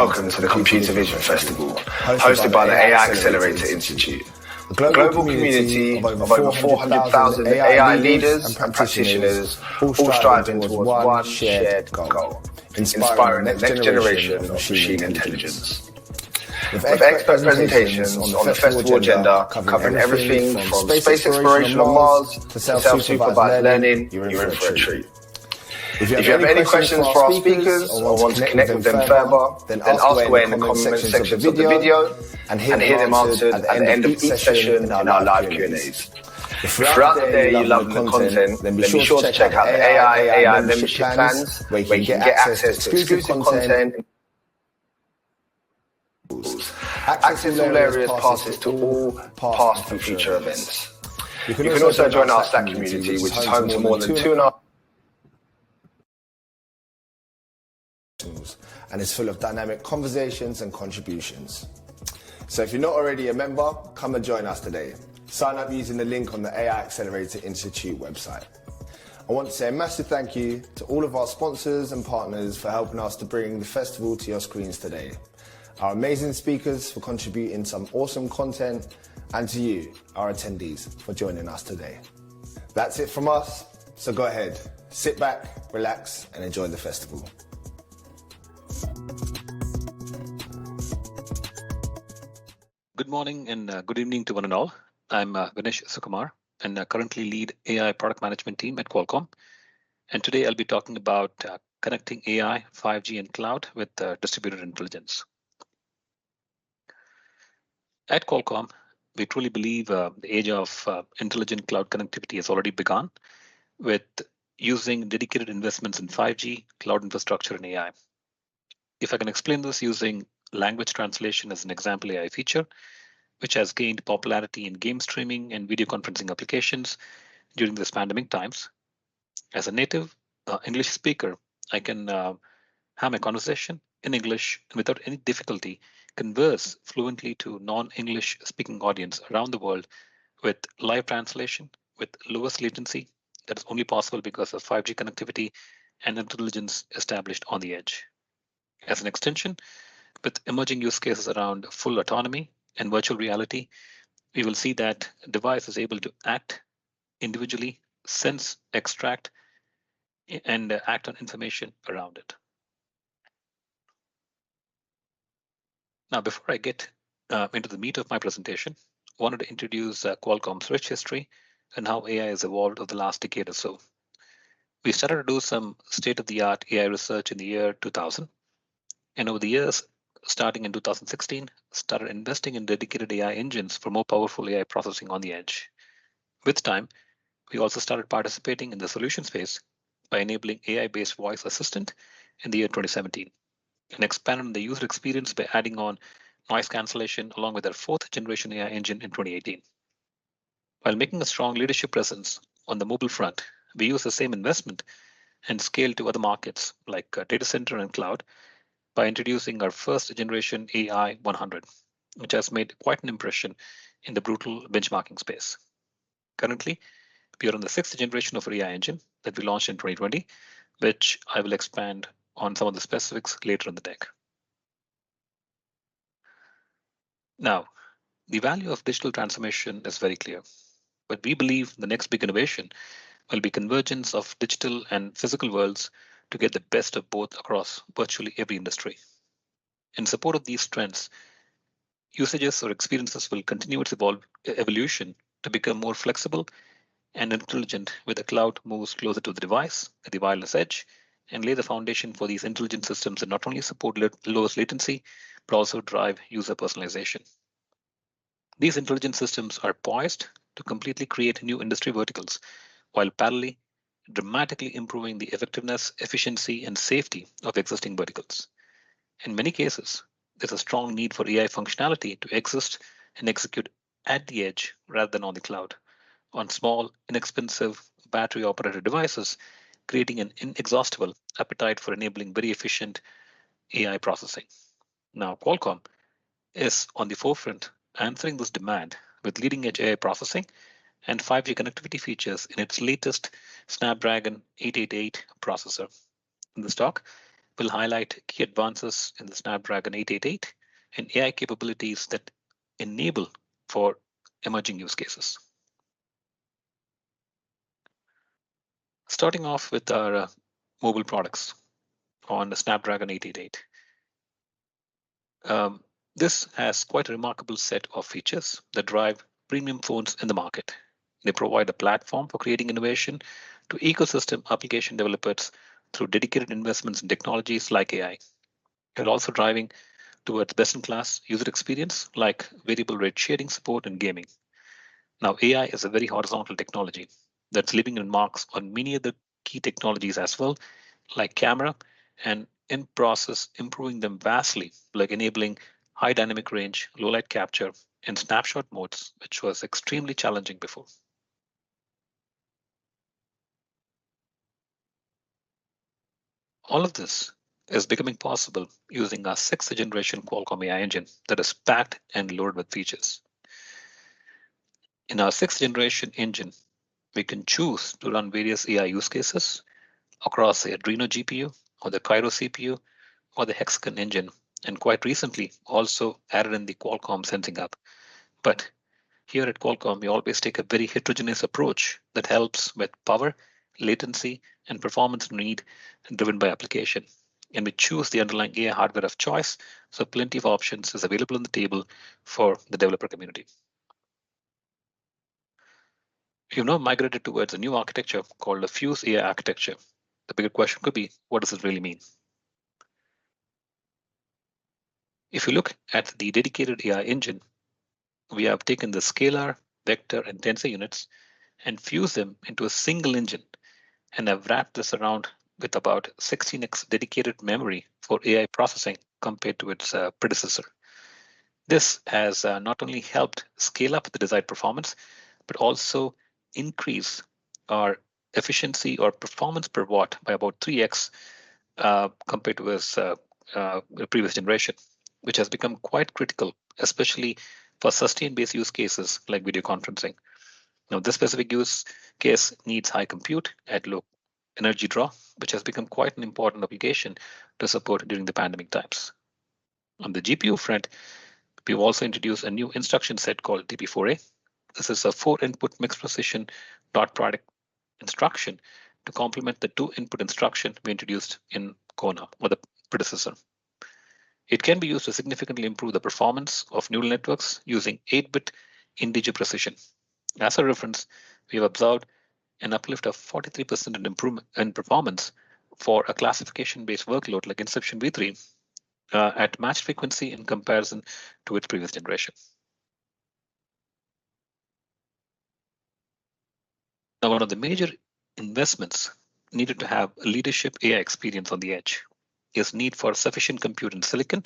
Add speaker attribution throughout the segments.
Speaker 1: welcome to the Computer Vision Festival, hosted by the AI Accelerator Institute. A global community of over 400,000 AI leaders and practitioners, all striving towards one shared goal, inspiring the next generation of machine intelligence. With expert presentations on the festival agenda covering everything from space exploration on Mars to self-supervised learning, you're in for a treat. If you have any questions for our speakers or want to connect with them further, then ask away in the comment sections of the video and hear them answered at the end of each session in our live Q&As. If throughout the day you love the content, then be sure to check out the AI membership plans where you can get access to exclusive content, access all areas passes to all past and future events. You can also join our Slack community, which is home to more than 2.5
Speaker 2: and is full of dynamic conversations and contributions. So if you're not already a member, come and join us today. Sign up using the link on the AI Accelerator Institute website. I want to say a massive thank you to all of our sponsors and partners for helping us to bring the festival to your screens today. Our amazing speakers for contributing some awesome content, and to you, our attendees, for joining us today. That's it from us, so go ahead, sit back, relax, and enjoy the festival.
Speaker 3: Good morning and good evening to one and all. I'm Vinesh Sukumar and currently lead AI product management team at Qualcomm. And today I'll be talking about connecting AI, 5G and cloud with distributed intelligence. At Qualcomm, we truly believe the age of intelligent cloud connectivity has already begun with using dedicated investments in 5G, cloud infrastructure and AI. If I can explain this using language translation as an example AI feature, which has gained popularity in game streaming and video conferencing applications during this pandemic times. As a native English speaker, I can have my conversation in English and without any difficulty converse fluently to non-English speaking audience around the world with live translation with lowest latency that is only possible because of 5G connectivity and intelligence established on the edge. As an extension, with emerging use cases around full autonomy and virtual reality, we will see that device is able to act individually, sense, extract, and act on information around it. Now, before I get into the meat of my presentation, I wanted to introduce Qualcomm's rich history and how AI has evolved over the last decade or so. We started to do some state-of-the-art AI research in the year 2000, and over the years, starting in 2016, started investing in dedicated AI engines for more powerful AI processing on the edge. With time, we also started participating in the solution space by enabling AI-based voice assistant in the year 2017 and expanded the user experience by adding on noise cancellation along with our fourth generation AI engine in 2018. While making a strong leadership presence on the mobile front, we use the same investment and scale to other markets like data center and cloud by introducing our first generation AI 100, which has made quite an impression in the brutal benchmarking space. Currently, we are on the sixth generation of our AI engine that we launched in 2020, which I will expand on some of the specifics later in the deck. Now, the value of digital transformation is very clear, but we believe the next big innovation will be convergence of digital and physical worlds to get the best of both across virtually every industry. In support of these trends, usages or experiences will continue its evolution to become more flexible and intelligent where the cloud moves closer to the device at the wireless edge and lay the foundation for these intelligent systems that not only support lowest latency, but also drive user personalization. These intelligent systems are poised to completely create new industry verticals while parallelly dramatically improving the effectiveness, efficiency, and safety of existing verticals. In many cases, there's a strong need for AI functionality to exist and execute at the edge rather than on the cloud, on small, inexpensive, battery-operated devices, creating an inexhaustible appetite for enabling very efficient AI processing. Now, Qualcomm is on the forefront answering this demand with leading-edge AI processing and 5G connectivity features in its latest Snapdragon 888 processor. In this talk, will highlight key advances in the Snapdragon 888 and AI capabilities that enable for emerging use cases. Starting off with our mobile products on the Snapdragon 888. This has quite a remarkable set of features that drive premium phones in the market. They provide a platform for creating innovation to ecosystem application developers through dedicated investments in technologies like AI. They're also driving towards best-in-class user experience like variable rate shading support and gaming. Now, AI is a very horizontal technology that's leaving remarks on many other key technologies as well, like camera, and in process improving them vastly, like enabling high dynamic range, low light capture, and snapshot modes, which was extremely challenging before. All of this is becoming possible using our 6th generation Qualcomm AI engine that is packed and loaded with features. In our 6th generation engine, we can choose to run various AI use cases across the Adreno GPU or the Cairo CPU or the Hexagon engine, and quite recently also added in the Qualcomm Sensing Hub. But here at Qualcomm, we always take a very heterogeneous approach that helps with power, latency, and performance need driven by application. And we choose the underlying AI hardware of choice, so plenty of options is available on the table for the developer community. We've now migrated towards a new architecture called the Fuse AI architecture. The bigger question could be, what does it really mean? If you look at the dedicated AI engine, we have taken the scalar, vector, and tensor units and fused them into a single engine and have wrapped this around with about 16x dedicated memory for AI processing compared to its predecessor. This has not only helped scale up the desired performance, but also increase our efficiency or performance per watt by about 3x compared to its previous generation, which has become quite critical, especially for sustained-based use cases like video conferencing. Now, this specific use case needs high compute at low energy draw, which has become quite an important application to support during the pandemic times. On the GPU front, we've also introduced a new instruction set called TP4A. This is a 4-input mixed precision dot product instruction to complement the 2-input instruction we introduced in Kona, or the predecessor. It can be used to significantly improve the performance of neural networks using 8-bit integer precision. As a reference, we have observed an uplift of 43% in improvement in performance for a classification-based workload like Inception v3 at matched frequency in comparison to its previous generation. Now, one of the major investments needed to have leadership AI experience on the edge is need for sufficient compute in silicon,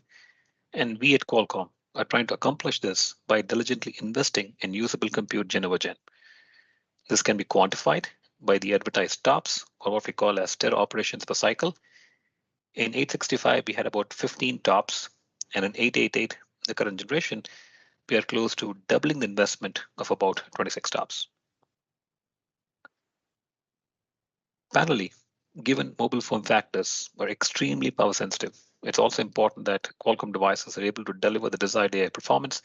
Speaker 3: and we at Qualcomm are trying to accomplish this by diligently investing in usable compute gen over gen. This can be quantified by the advertised TOPS, or what we call as tera operations per cycle. In 865, we had about 15 TOPS, and in 888, the current generation, we are close to doubling the investment of about 26 TOPS. Finally, given mobile form factors are extremely power sensitive, it's also important that Qualcomm devices are able to deliver the desired AI performance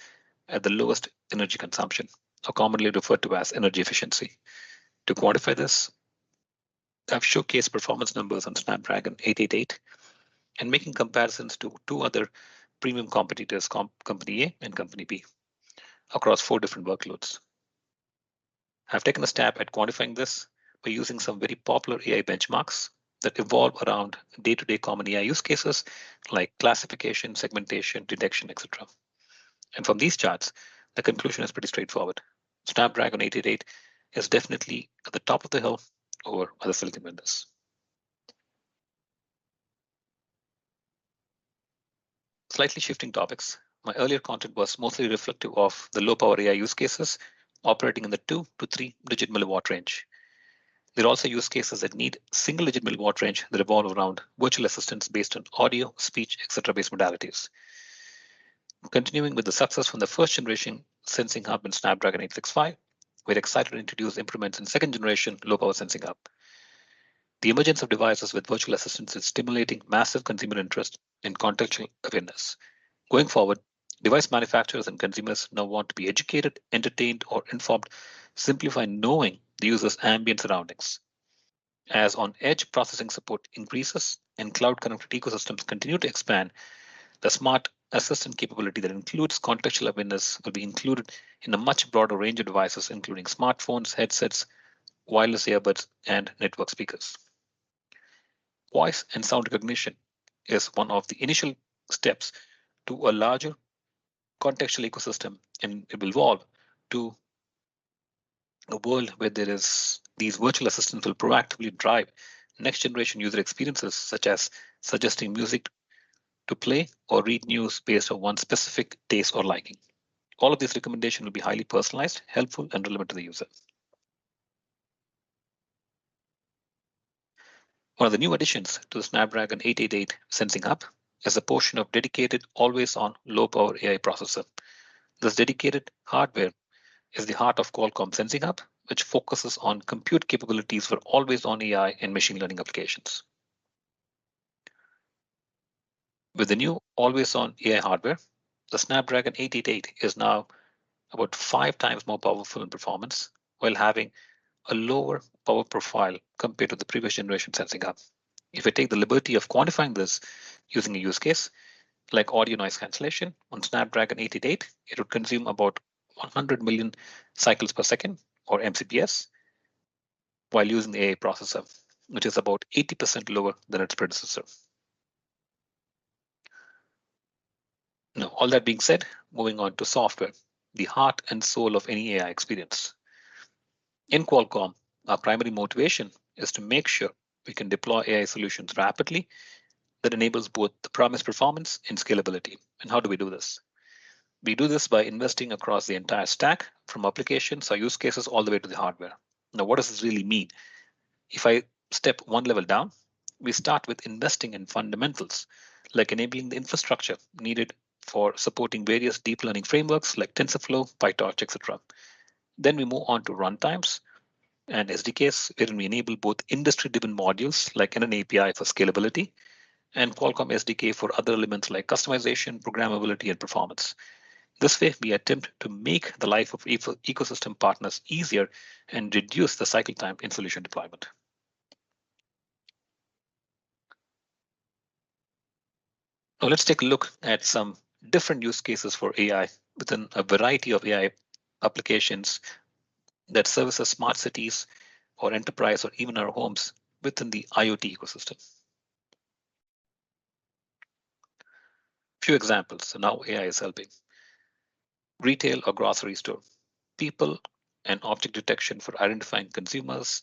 Speaker 3: at the lowest energy consumption, or commonly referred to as energy efficiency. To quantify this, I've showcased performance numbers on Snapdragon 888 and making comparisons to two other premium competitors, Company A and Company B, across 4 different workloads. I've taken a stab at quantifying this by using some very popular AI benchmarks that evolve around day-to-day common AI use cases like classification, segmentation, detection, etc. And from these charts, the conclusion is pretty straightforward. Snapdragon 888 is definitely at the top of the hill over other silicon vendors. Slightly shifting topics, my earlier content was mostly reflective of the low-power AI use cases operating in the 2 to 3 digit milliwatt range. There are also use cases that need single-digit milliwatt range that revolve around virtual assistants based on audio, speech, etc. based modalities. Continuing with the success from the first generation Sensing Hub in Snapdragon 865, we're excited to introduce improvements in second generation low-power Sensing Hub. The emergence of devices with virtual assistants is stimulating massive consumer interest in contextual awareness. Going forward, device manufacturers and consumers now want to be educated, entertained, or informed simply by knowing the user's ambient surroundings. As on-edge processing support increases and cloud-connected ecosystems continue to expand, the smart assistant capability that includes contextual awareness will be included in a much broader range of devices, including smartphones, headsets, wireless earbuds, and network speakers. Voice and sound recognition is one of the initial steps to a larger contextual ecosystem, and it will evolve to a world where these virtual assistants will proactively drive next generation user experiences, such as suggesting music to play or read news based on one specific taste or liking. All of these recommendations will be highly personalized, helpful, and relevant to the user. One of the new additions to the Snapdragon 888 Sensing Hub is a portion of dedicated always-on low-power AI processor. This dedicated hardware is the heart of Qualcomm Sensing Hub, which focuses on compute capabilities for always-on AI and machine learning applications. With the new always-on AI hardware, the Snapdragon 888 is now about 5 times more powerful in performance while having a lower power profile compared to the previous generation Sensing Hub. If I take the liberty of quantifying this using a use case like audio noise cancellation on Snapdragon 888, it would consume about 100 million cycles per second, or MCPS, while using the AI processor, which is about 80% lower than its predecessor. Now, all that being said, moving on to software, the heart and soul of any AI experience. In Qualcomm, our primary motivation is to make sure we can deploy AI solutions rapidly that enables both the promised performance and scalability. And how do we do this? We do this by investing across the entire stack, from applications or use cases all the way to the hardware. Now, what does this really mean? If I step one level down, we start with investing in fundamentals, like enabling the infrastructure needed for supporting various deep learning frameworks like TensorFlow, PyTorch, etc. Then we move on to runtimes and SDKs, wherein we enable both industry-driven modules like NN API for scalability and Qualcomm SDK for other elements like customization, programmability, and performance. This way, we attempt to make the life of ecosystem partners easier and reduce the cycle time in solution deployment. Now let's take a look at some different use cases for AI within a variety of AI applications that services smart cities or enterprise or even our homes within the IoT ecosystem. Few examples, so now AI is helping. Retail or grocery store, people and object detection for identifying consumers,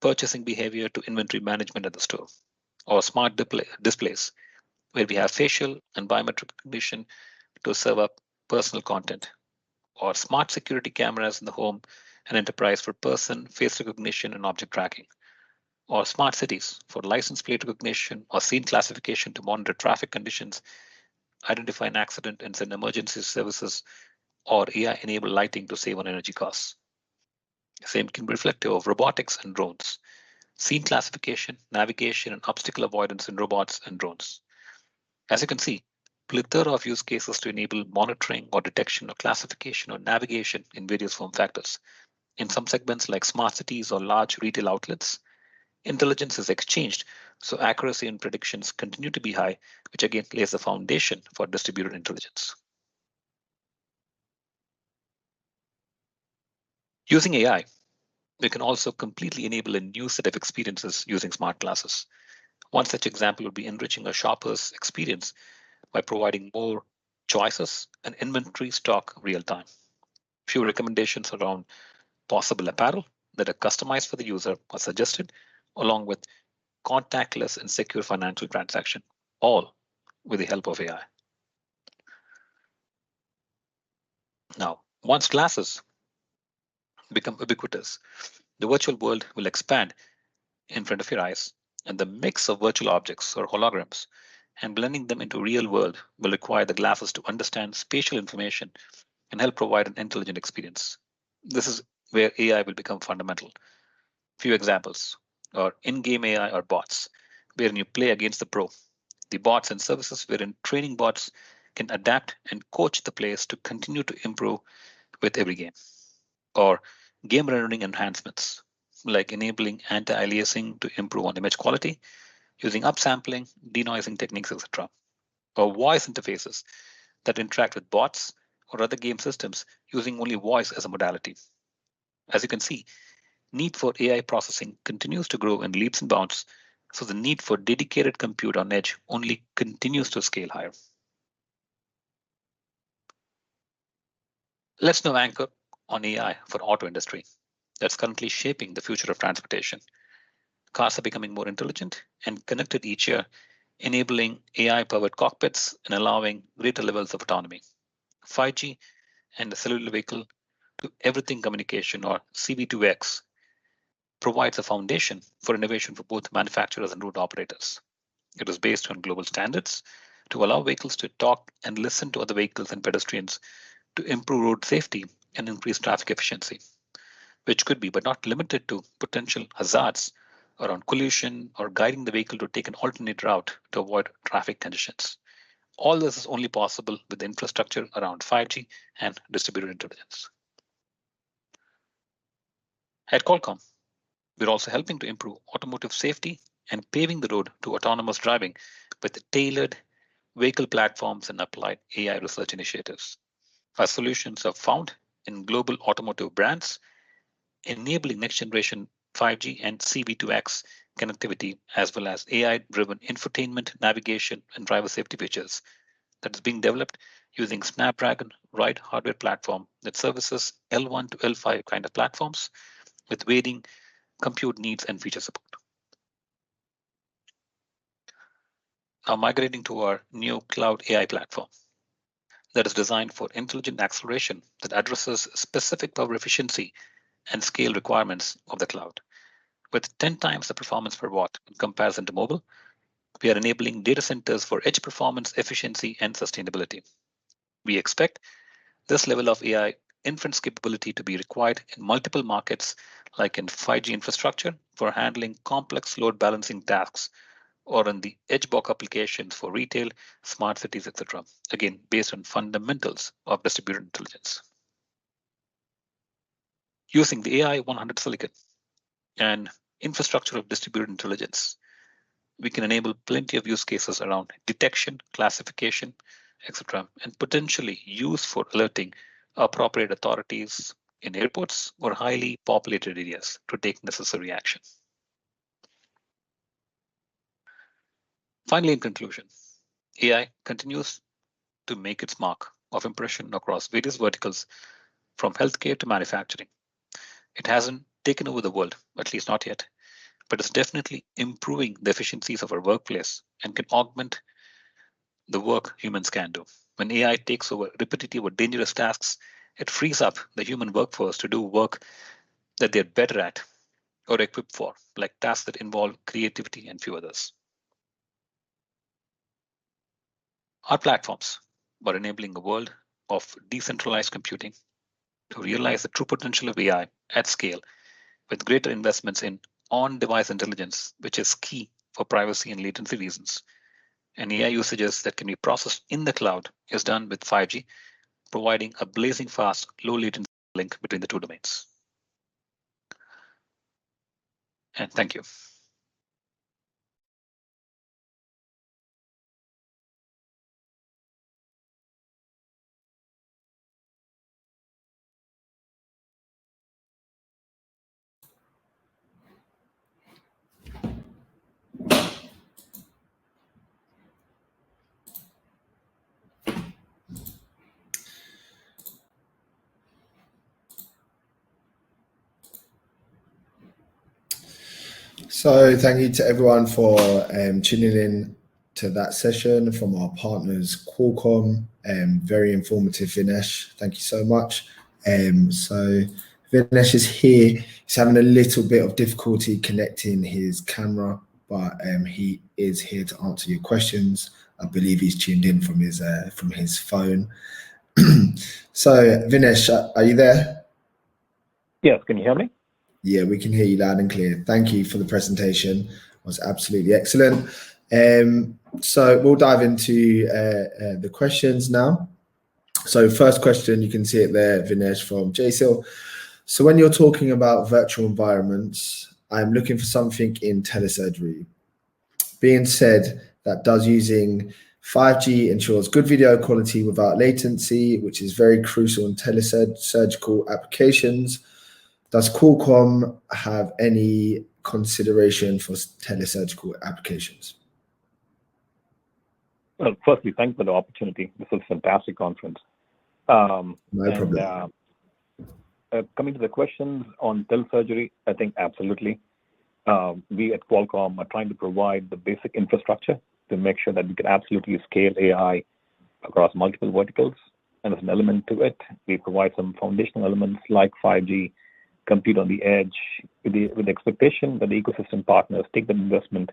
Speaker 3: purchasing behavior to inventory management at the store, or smart displays, where we have facial and biometric recognition to serve up personal content, or smart security cameras in the home and enterprise for person, face recognition, and object tracking, or smart cities for license plate recognition or scene classification to monitor traffic conditions, identify an accident and send emergency services, or AI-enabled lighting to save on energy costs. Same can be reflective of robotics and drones, scene classification, navigation, and obstacle avoidance in robots and drones. As you can see, plethora of use cases to enable monitoring or detection or classification or navigation in various form factors. In some segments like smart cities or large retail outlets, intelligence is exchanged, so accuracy and predictions continue to be high, which again lays the foundation for distributed intelligence. Using AI, we can also completely enable a new set of experiences using smart glasses. One such example would be enriching a shopper's experience by providing more choices and inventory stock real time. Few recommendations around possible apparel that are customized for the user are suggested, along with contactless and secure financial transaction, all with the help of AI. Now, once glasses become ubiquitous, the virtual world will expand in front of your eyes, and the mix of virtual objects or holograms and blending them into real world will require the glasses to understand spatial information and help provide an intelligent experience. This is where AI will become fundamental. Few examples. or in-game AI or bots, wherein you play against the pro. The bots and services wherein training bots can adapt and coach the players to continue to improve with every game. Or game rendering enhancements, like enabling anti-aliasing to improve on image quality, using upsampling, denoising techniques, etc. Or voice interfaces that interact with bots or other game systems using only voice as a modality. As you can see, need for AI processing continues to grow in leaps and bounds, so the need for dedicated compute on edge only continues to scale higher. Let's now anchor on AI for auto industry that's currently shaping the future of transportation. Cars are becoming more intelligent and connected each year, enabling AI-powered cockpits and allowing greater levels of autonomy. 5G and the cellular vehicle to everything communication, or CV2X, provides a foundation for innovation for both manufacturers and road operators. It is based on global standards to allow vehicles to talk and listen to other vehicles and pedestrians to improve road safety and increase traffic efficiency, which could be, but not limited to, potential hazards around collision or guiding the vehicle to take an alternate route to avoid traffic conditions. All this is only possible with the infrastructure around 5G and distributed intelligence. At Qualcomm, we're also helping to improve automotive safety and paving the road to autonomous driving with tailored vehicle platforms and applied AI research initiatives. Our solutions are found in global automotive brands, enabling next generation 5G and CV2X connectivity, as well as AI-driven infotainment, navigation, and driver safety features that is being developed using Snapdragon Ride hardware platform that services L1 to L5 kind of platforms with varying compute needs and feature support. Now migrating to our new cloud AI platform that is designed for intelligent acceleration that addresses specific power efficiency and scale requirements of the cloud. With 10 times the performance per watt in comparison to mobile, we are enabling data centers for edge performance, efficiency, and sustainability. We expect this level of AI inference capability to be required in multiple markets, like in 5G infrastructure for handling complex load balancing tasks, or in the edge box applications for retail, smart cities, etc. Again, based on fundamentals of distributed intelligence. Using the AI 100 silicon and infrastructure of distributed intelligence, we can enable plenty of use cases around detection, classification, etc., and potentially use for alerting appropriate authorities in airports or highly populated areas to take necessary action. Finally, in conclusion, AI continues to make its mark of impression across various verticals from healthcare to manufacturing. It hasn't taken over the world, at least not yet, but it's definitely improving the efficiencies of our workplace and can augment the work humans can do. When AI takes over repetitive or dangerous tasks, it frees up the human workforce to do work that they're better at or equipped for, like tasks that involve creativity and few others. Our platforms are enabling a world of decentralized computing to realize the true potential of AI at scale with greater investments in on-device intelligence, which is key for privacy and latency reasons. And AI usages that can be processed in the cloud is done with 5G, providing a blazing fast, low latency link between the two domains. And thank you.
Speaker 2: So thank you to everyone for tuning in to that session from our partners Qualcomm. Very informative, Vinesh. Thank you so much. So Vinesh is here. He's having a little bit of difficulty connecting his camera, but he is here to answer your questions. I believe he's tuned in from his phone. So Vinesh, are you there?
Speaker 4: Yes, can you hear me?
Speaker 2: Yeah, we can hear you loud and clear. Thank you for the presentation. It was absolutely excellent. So we'll dive into the questions now. So first question, you can see it there, Vinesh from JSIL. So when you're talking about virtual environments, I'm looking for something in telesurgery. Being said, that does using 5G ensures good video quality without latency, which is very crucial in telesurgical applications. Does Qualcomm have any consideration for telesurgical applications?
Speaker 4: Well, firstly, thanks for the opportunity. This was a fantastic conference.
Speaker 2: No problem.
Speaker 4: Coming to the questions on telesurgery, I think absolutely. We at Qualcomm are trying to provide the basic infrastructure to make sure that we can absolutely scale AI across multiple verticals. And as an element to it, we provide some foundational elements like 5G, compute on the edge, with the expectation that the ecosystem partners take the investment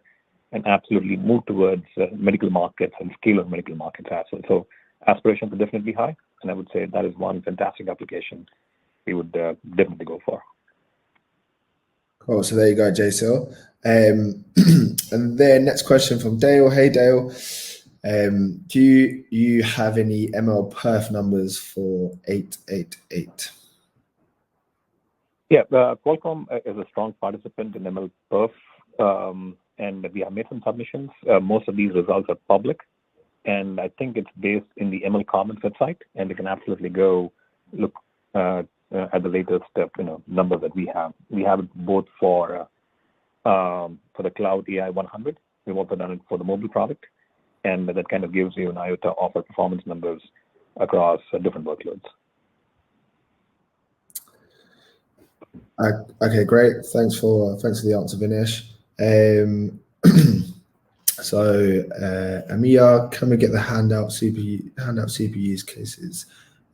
Speaker 4: and absolutely move towards medical markets and scale on medical markets as well. So aspirations are definitely high, and I would say that is one fantastic application we would definitely go for.
Speaker 2: Cool. So there you go, JSIL. And then next question from Dale. Hey, Dale. Do you have any ML perf numbers for 888?
Speaker 4: Yeah, Qualcomm is a strong participant in ML perf, and we have made some submissions. Most of these results are public, and I think it's based in the ML Commons website, and you can absolutely go look at the latest numbers that we have. We have it both for the Cloud AI 100. We've also done it for the mobile product, and that kind of gives you an iota of our performance numbers across different workloads.
Speaker 2: Okay, great. Thanks for the answer, Vinesh. So Amia, can we get the handout super use cases?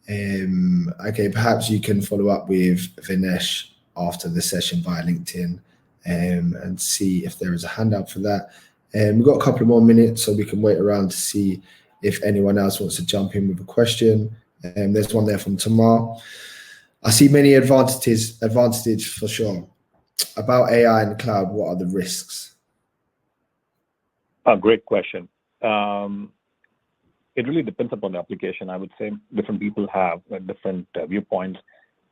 Speaker 2: Okay, perhaps you can follow up with Vinesh after the session via LinkedIn and see if there is a handout for that. We've got a couple of more minutes, so we can wait around to see if anyone else wants to jump in with a question. There's one there from Tamar. I see many advantages for sure. About AI in the cloud, what are the risks?
Speaker 4: Great question. It really depends upon the application. I would say different people have different viewpoints.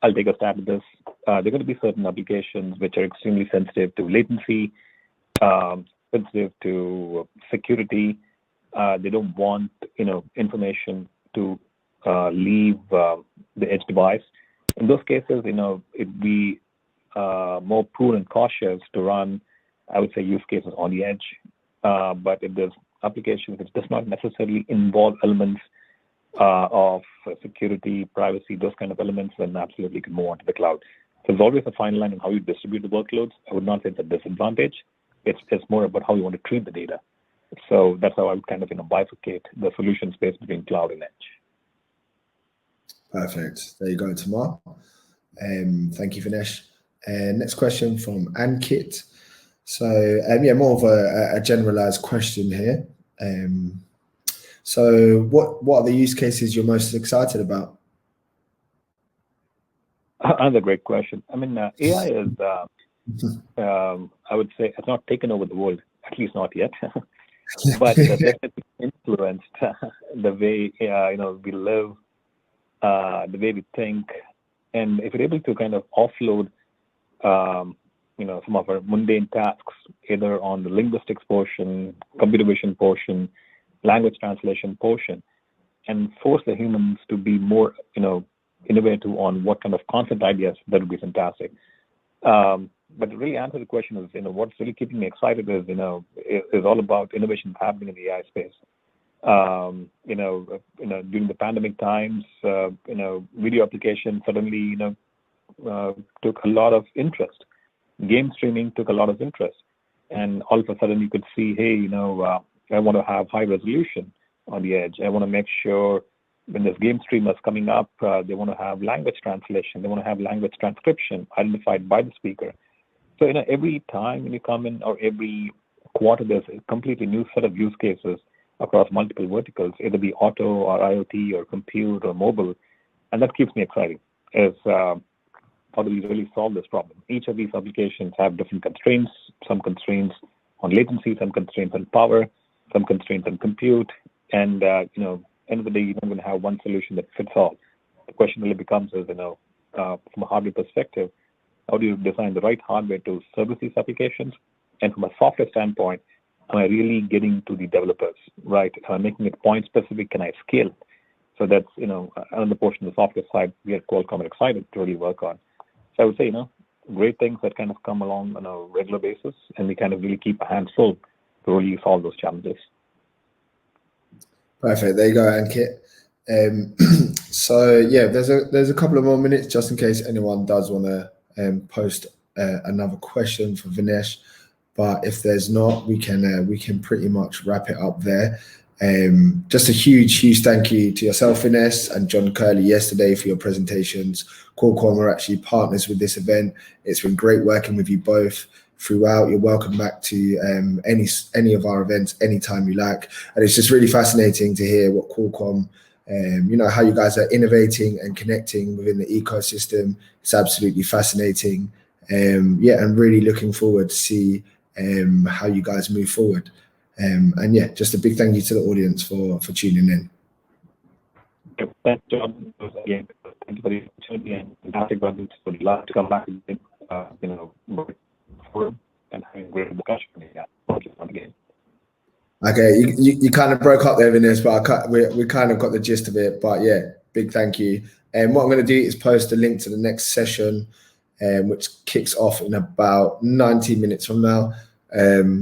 Speaker 4: I'll take a stab at this. There are going to be certain applications which are extremely sensitive to latency, sensitive to security. They don't want information to leave the edge device. In those cases, it'd be more prudent and cautious to run, I would say, use cases on the edge. But if there's applications which does not necessarily involve elements of security, privacy, those kind of elements, then absolutely you can move on to the cloud. So there's always a fine line on how you distribute the workloads. I would not say it's a disadvantage. It's more about how you want to treat the data. So that's how I would kind of bifurcate the solution space between cloud and edge.
Speaker 2: Perfect. There you go, Tamar. Thank you, Vinesh. Next question from Ankit. So more of a generalized question here. So what are the use cases you're most excited about?
Speaker 4: Another great question. I mean, AI is, I would say, has not taken over the world, at least not yet, but it has definitely influenced the way we live, the way we think, and if we're able to kind of offload some of our mundane tasks, either on the linguistics portion, computer vision portion, language translation portion, and force the humans to be more, innovative on what kind of concept ideas, that would be fantastic. But to really answer the question is, what's really keeping me excited is, is all about innovation happening in the AI space. During the pandemic times, video applications suddenly, took a lot of interest. Game streaming took a lot of interest, and all of a sudden you could see, hey, I want to have high resolution on the edge. I want to make sure when there's game streamers coming up, they want to have language translation. They want to have language transcription identified by the speaker. So every time when you come in, or every quarter, there's a completely new set of use cases across multiple verticals, either be auto or IoT or compute or mobile, and that keeps me excited. how do we really solve this problem? Each of these applications have different constraints, some constraints on latency, some constraints on power, some constraints on compute. And, end of the day, you're not going to have one solution that fits all. The question really becomes is, from a hardware perspective, how do you design the right hardware to service these applications? And from a software standpoint, am I really getting to the developers, right? Am I making it point specific? Can I scale? So that's, another portion of the software side we at Qualcomm are excited to really work on. So I would say, great things that kind of come along on a regular basis, and we kind of really keep a hands full to really solve those challenges.
Speaker 2: Perfect. There you go, Ankit. So yeah, there's a couple of more minutes just in case anyone does want to post another question for Vinesh. But if there's not, we can pretty much wrap it up there. Just a huge thank you to yourself, Vinesh, and John Curley yesterday for your presentations. Qualcomm are actually partners with this event. It's been great working with you both throughout. You're welcome back to any of our events anytime you like. And it's just really fascinating to hear what Qualcomm, how you guys are innovating and connecting within the ecosystem. It's absolutely fascinating. And really looking forward to see how you guys move forward. Just a big thank you to the audience for tuning in.
Speaker 4: Thanks, John. Again, thank you for the opportunity and fantastic brothers. Would love to come back and forward and having great discussion again.
Speaker 2: Okay, you kind of broke up there, Vinesh, but we kind of got the gist of it. But yeah, big thank you. And what I'm going to do is post a link to the next session, which kicks off in about 90 minutes from now.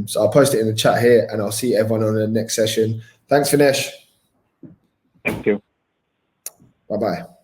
Speaker 2: So I'll post it in the chat here, and I'll see everyone on the next session. Thanks, Vinesh.
Speaker 4: Thank you.
Speaker 2: Bye-bye.